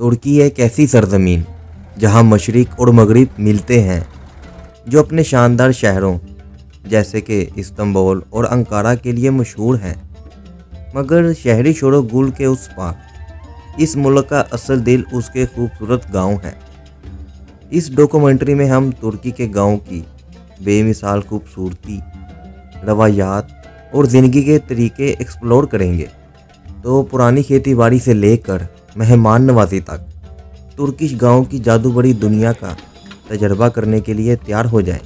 ترکی ایک ایسی سرزمین جہاں مشرق اور مغرب ملتے ہیں، جو اپنے شاندار شہروں جیسے کہ استنبول اور انقارہ کے لیے مشہور ہے، مگر شہری شور و گل کے اس پار اس ملک کا اصل دل اس کے خوبصورت گاؤں ہے۔ اس ڈاکومنٹری میں ہم ترکی کے گاؤں کی بے مثال خوبصورتی، روایات اور زندگی کے طریقے ایکسپلور کریں گے۔ تو پرانی کھیتی باڑی سے لے کر مہمان نوازی تک ترکش گاؤں کی جادو بڑی دنیا کا تجربہ کرنے کے لیے تیار ہو جائیں۔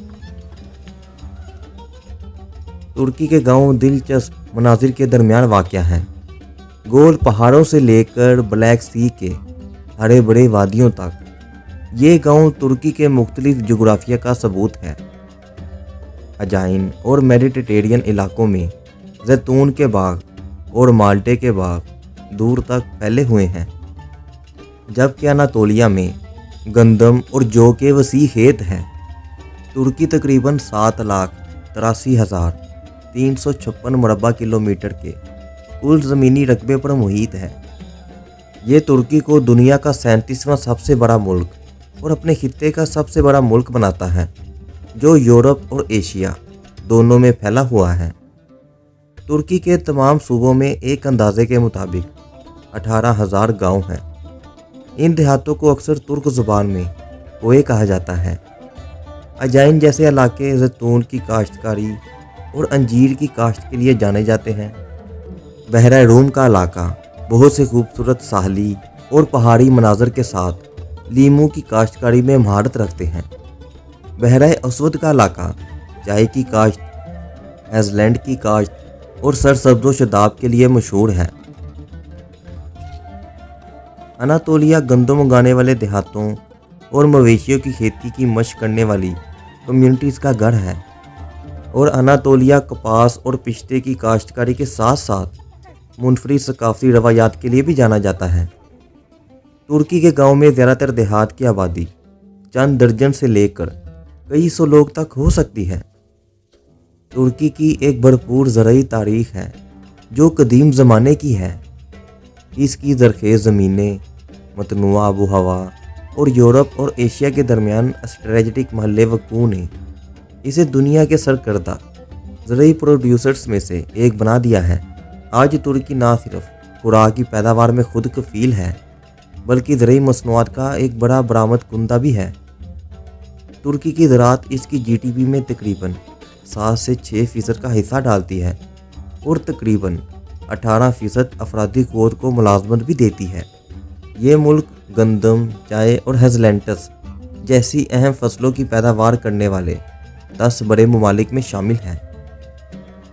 ترکی کے گاؤں دلچسپ مناظر کے درمیان واقع ہیں۔ گول پہاڑوں سے لے کر بلیک سی کے ہرے بھرے وادیوں تک یہ گاؤں ترکی کے مختلف جغرافیہ کا ثبوت ہے۔ اجائن اور میڈیٹرینین علاقوں میں زیتون کے باغ اور مالٹے کے باغ دور تک پھیلے ہوئے ہیں، جبکہ اناطولیہ میں گندم اور جو کے وسیع کھیت ہیں۔ ترکی تقریباً 7,83,356 مربع کلومیٹر کے کل زمینی رقبے پر محیط ہے۔ یہ ترکی کو دنیا کا 37واں سب سے بڑا ملک اور اپنے خطے کا سب سے بڑا ملک بناتا ہے، جو یورپ اور ایشیا دونوں میں پھیلا ہوا ہے۔ ترکی کے تمام صوبوں میں ایک اندازے کے مطابق 18,000 گاؤں ہیں۔ ان دیہاتوں کو اکثر ترک زبان میں کوئے کہا جاتا ہے۔ اجائن جیسے علاقے زیتون کی کاشتکاری اور انجیر کی کاشت کے لیے جانے جاتے ہیں۔ بحیرہ روم کا علاقہ بہت سے خوبصورت ساحلی اور پہاڑی مناظر کے ساتھ لیموں کی کاشتکاری میں مہارت رکھتے ہیں۔ بحیرہ اسود کا علاقہ چائے کی کاشت، ہیزلینڈ کی کاشت اور سرسبز و شاداب کے لیے مشہور ہے۔ اناطولیہ گندم اگانے والے دیہاتوں اور مویشیوں کی کھیتی کی مشق کرنے والی کمیونٹیز کا گھر ہے، اور اناطولیہ کپاس اور پشتے کی کاشتکاری کے ساتھ ساتھ منفرد ثقافتی روایات کے لیے بھی جانا جاتا ہے۔ ترکی کے گاؤں میں زیادہ تر دیہات کی آبادی چند درجن سے لے کر کئی سو لوگ تک ہو سکتی ہے۔ ترکی کی ایک بھرپور زرعی تاریخ ہے جو قدیم زمانے کی ہے۔ اس کی زرخیز زمینیں، متنوع آب و ہوا اور یورپ اور ایشیا کے درمیان اسٹریٹجک محلِ وقوع نے اسے دنیا کے سرکردہ زرعی پروڈیوسرز میں سے ایک بنا دیا ہے۔ آج ترکی نہ صرف خوراک کی پیداوار میں خود کفیل ہے، بلکہ زرعی مصنوعات کا ایک بڑا برآمد کنندہ بھی ہے۔ ترکی کی زراعت اس کی جی ڈی پی میں تقریباً 7 سے 6% کا حصہ ڈالتی ہے اور تقریباً 18% افرادی قوت کو ملازمت بھی دیتی ہے۔ یہ ملک گندم، چائے اور ہیزلینڈز جیسی اہم فصلوں کی پیداوار کرنے والے 10 بڑے ممالک میں شامل ہے۔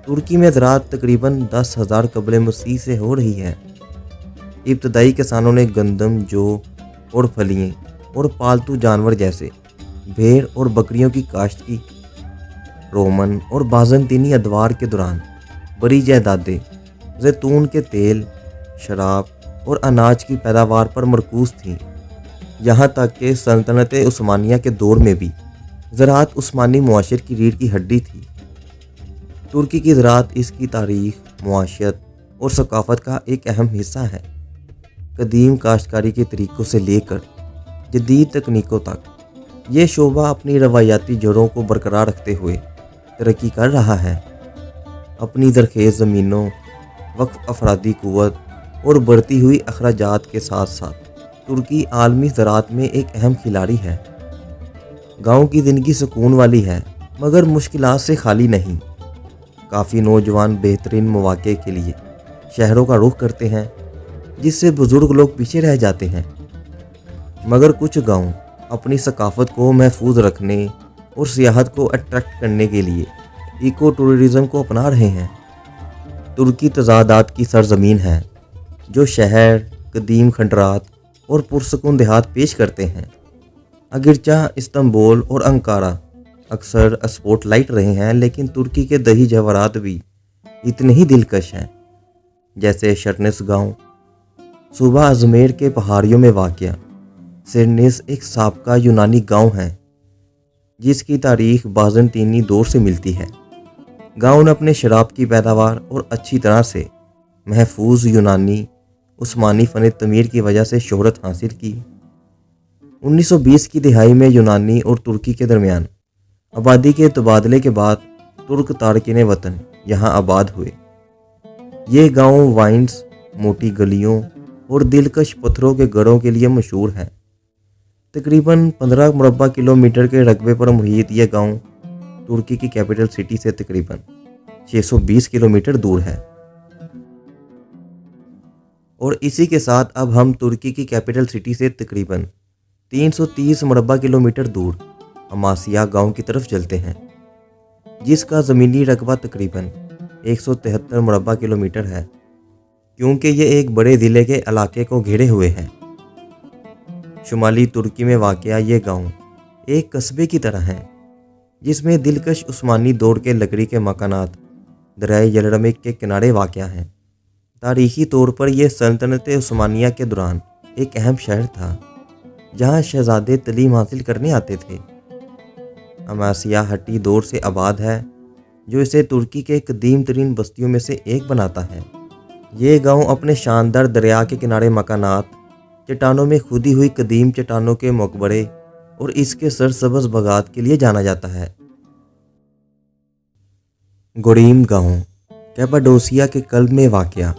ترکی میں زراعت تقریباً 10,000 قبل مسیح سے ہو رہی ہے۔ ابتدائی کسانوں نے گندم، جو اور پھلیاں اور پالتو جانور جیسے بھیڑ اور بکریوں کی کاشت کی۔ رومن اور بازنطینی ادوار کے دوران بڑی جائیدادیں زیتون کے تیل، شراب اور اناج کی پیداوار پر مرکوز تھیں، یہاں تک کہ سلطنت عثمانیہ کے دور میں بھی زراعت عثمانی معاشرے کی ریڑھ کی ہڈی تھی۔ ترکی کی زراعت اس کی تاریخ، معاشرت اور ثقافت کا ایک اہم حصہ ہے۔ قدیم کاشتکاری کے طریقوں سے لے کر جدید تکنیکوں تک یہ شعبہ اپنی روایاتی جڑوں کو برقرار رکھتے ہوئے ترقی کر رہا ہے۔ اپنی زرخیز زمینوں، وقف افرادی قوت اور بڑھتی ہوئی اخراجات کے ساتھ ساتھ ترکی عالمی زراعت میں ایک اہم کھلاڑی ہے۔ گاؤں کی زندگی سکون والی ہے، مگر مشکلات سے خالی نہیں۔ کافی نوجوان بہترین مواقع کے لیے شہروں کا رخ کرتے ہیں، جس سے بزرگ لوگ پیچھے رہ جاتے ہیں، مگر کچھ گاؤں اپنی ثقافت کو محفوظ رکھنے اور سیاحت کو اٹریکٹ کرنے کے لیے ایکو ٹورزم کو اپنا رہے ہیں۔ ترکی تضادات کی سرزمین ہے، جو شہر، قدیم کھنڈرات اور پرسکون دیہات پیش کرتے ہیں۔ اگرچہ استنبول اور انقارہ اکثر اسپوٹ لائٹ رہے ہیں، لیکن ترکی کے دیہی جواہرات بھی اتنے ہی دلکش ہیں، جیسے شرنس گاؤں صوبہ ازمیر کے پہاڑیوں میں واقع۔ سرنس ایک سابقہ یونانی گاؤں ہے جس کی تاریخ بازنطینی دور سے ملتی ہے۔ گاؤں نے اپنے شراب کی پیداوار اور اچھی طرح سے محفوظ یونانی عثمانی فن تعمیر کی وجہ سے شہرت حاصل کی۔ 1920 کی دہائی میں یونانی اور ترکی کے درمیان آبادی کے تبادلے کے بعد ترک تارکین وطن یہاں آباد ہوئے۔ یہ گاؤں وائنز، موٹی گلیوں اور دلکش پتھروں کے گھروں کے لیے مشہور ہے۔ تقریباً 15 مربع کلومیٹر کے رقبے پر محیط یہ گاؤں ترکی کی کیپٹل سٹی سے تقریباً 620 کلومیٹر دور ہے۔ اور اسی کے ساتھ اب ہم ترکی کی کیپٹل سٹی سے تقریباً 330 مربع کلومیٹر دور اماسیا گاؤں کی طرف چلتے ہیں، جس کا زمینی رقبہ تقریباً 173 مربع کلومیٹر ہے، کیونکہ یہ ایک بڑے ضلع کے علاقے کو گھیرے ہوئے ہے۔ شمالی ترکی میں واقع یہ گاؤں ایک قصبے کی طرح ہے، جس میں دلکش عثمانی دور کے لکڑی کے مکانات دریائے یلرمک کے کنارے واقع ہیں۔ تاریخی طور پر یہ سلطنت عثمانیہ کے دوران ایک اہم شہر تھا، جہاں شہزادے تعلیم حاصل کرنے آتے تھے۔ اماسیا ہٹی دور سے آباد ہے، جو اسے ترکی کے قدیم ترین بستیوں میں سے ایک بناتا ہے۔ یہ گاؤں اپنے شاندار دریا کے کنارے مکانات، چٹانوں میں کھودی ہوئی قدیم چٹانوں کے مقبرے اور اس کے سرسبز باغات کے لیے جانا جاتا ہے۔ گوریم گاؤں کیپاڈوسیا کے قلب میں واقع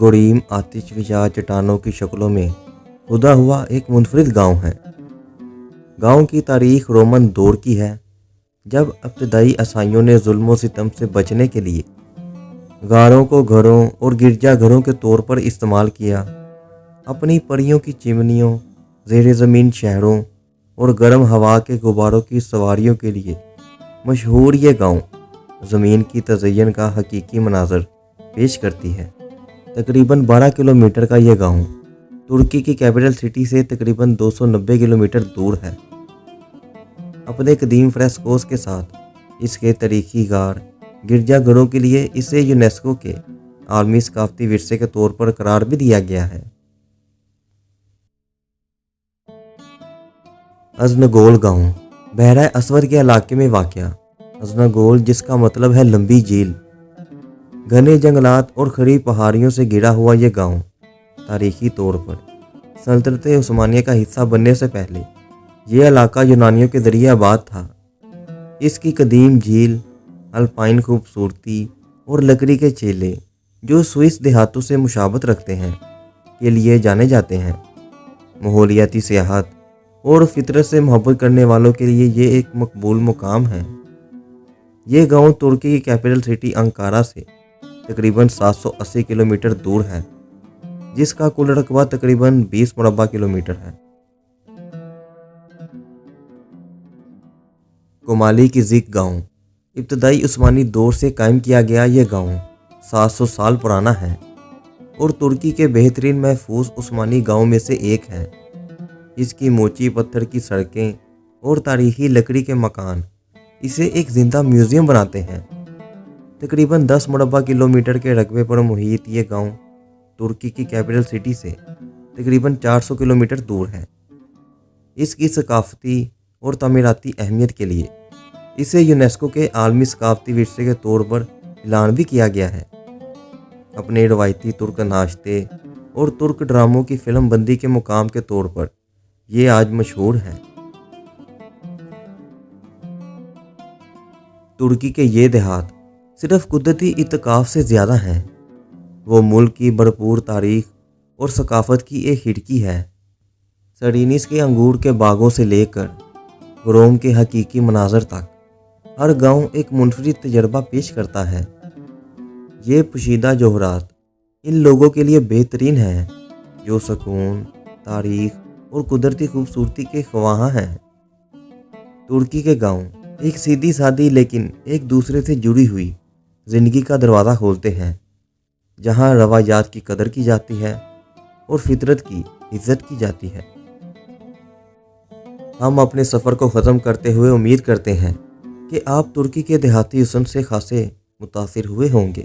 گوریم آتش فشاں چٹانوں کی شکلوں میں کھدا ہوا ایک منفرد گاؤں ہے۔ گاؤں کی تاریخ رومن دور کی ہے، جب ابتدائی عیسائیوں نے ظلم و ستم سے بچنے کے لیے غاروں کو گھروں اور گرجا گھروں کے طور پر استعمال کیا۔ اپنی پریوں کی چمنیوں، زیر زمین شہروں اور گرم ہوا کے غباروں کی سواریوں کے لیے مشہور یہ گاؤں زمین کی تزئین کا حقیقی مناظر پیش کرتی ہے۔ تقریباً 12 کلومیٹر کا یہ گاؤں ترکی کی کیپٹل سٹی سے تقریباً 290 کلومیٹر دور ہے۔ اپنے قدیم فریسکوز کے ساتھ اس کے تاریخی غار گرجا گھروں کے لیے اسے یونیسکو کے عالمی ثقافتی ورثے کے طور پر قرار بھی دیا گیا ہے۔ ازنگول گاؤں بحیرہ اسود کے علاقے میں واقع ازنگول، جس کا مطلب ہے لمبی جھیل، گھنے جنگلات اور کھری پہاڑیوں سے گھرا ہوا یہ گاؤں تاریخی طور پر سلطنت عثمانیہ کا حصہ بننے سے پہلے یہ علاقہ یونانیوں کے ذریعے آباد تھا۔ اس کی قدیم جھیل، الپائن خوبصورتی اور لکڑی کے چیلے جو سوئس دیہاتوں سے مشابہت رکھتے ہیں کے لیے جانے جاتے ہیں۔ ماحولیاتی سیاحت اور فطرت سے محبت کرنے والوں کے لیے یہ ایک مقبول مقام ہے۔ یہ گاؤں ترکی کی کیپٹل سٹی انکارا سے تقریباً 780 کلومیٹر دور ہے، جس کا کل رقبہ تقریباً 20 مربع کلومیٹر ہے۔ کومالی کی زک گاؤں ابتدائی عثمانی دور سے قائم کیا گیا یہ گاؤں 700 سال پرانا ہے اور ترکی کے بہترین محفوظ عثمانی گاؤں میں سے ایک ہے۔ اس کی موچی پتھر کی سڑکیں اور تاریخی لکڑی کے مکان اسے ایک زندہ میوزیم بناتے ہیں۔ تقریباً 10 مربع کلومیٹر کے رقبے پر محیط یہ گاؤں ترکی کی کیپٹل سٹی سے تقریباً 400 کلومیٹر دور ہے۔ اس کی ثقافتی اور تعمیراتی اہمیت کے لیے اسے یونیسکو کے عالمی ثقافتی ورثے کے طور پر اعلان بھی کیا گیا ہے۔ اپنے روایتی ترک ناشتے اور ترک ڈراموں کی فلم بندی کے مقام کے طور پر یہ آج مشہور ہے۔ ترکی کے یہ دیہات صرف قدرتی اتکاف سے زیادہ ہیں، وہ ملک کی بھرپور تاریخ اور ثقافت کی ایک کھڑکی ہے۔ سرینس کے انگور کے باغوں سے لے کر گروم کے حقیقی مناظر تک ہر گاؤں ایک منفرد تجربہ پیش کرتا ہے۔ یہ پوشیدہ جوہرات ان لوگوں کے لیے بہترین ہیں جو سکون، تاریخ اور قدرتی خوبصورتی کے خواہاں ہیں۔ ترکی کے گاؤں ایک سیدھی سادی لیکن ایک دوسرے سے جڑی ہوئی زندگی کا دروازہ کھولتے ہیں، جہاں روایات کی قدر کی جاتی ہے اور فطرت کی عزت کی جاتی ہے۔ ہم اپنے سفر کو ختم کرتے ہوئے امید کرتے ہیں کہ آپ ترکی کے دیہاتی حسن سے خاصے متاثر ہوئے ہوں گے،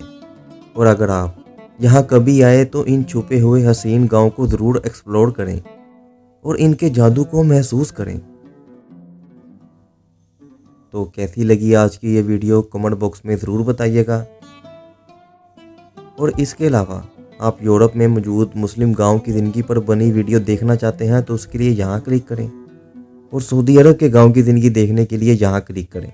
اور اگر آپ یہاں کبھی آئے تو ان چھپے ہوئے حسین گاؤں کو ضرور ایکسپلور کریں اور ان کے جادو کو محسوس کریں۔ تو کیسی لگی آج کی یہ ویڈیو کمنٹ باکس میں ضرور بتائیے گا، اور اس کے علاوہ آپ یورپ میں موجود مسلم گاؤں کی زندگی پر بنی ویڈیو دیکھنا چاہتے ہیں تو اس کے لیے یہاں کلک کریں، اور سعودی عرب کے گاؤں کی زندگی دیکھنے کے لیے یہاں کلک کریں۔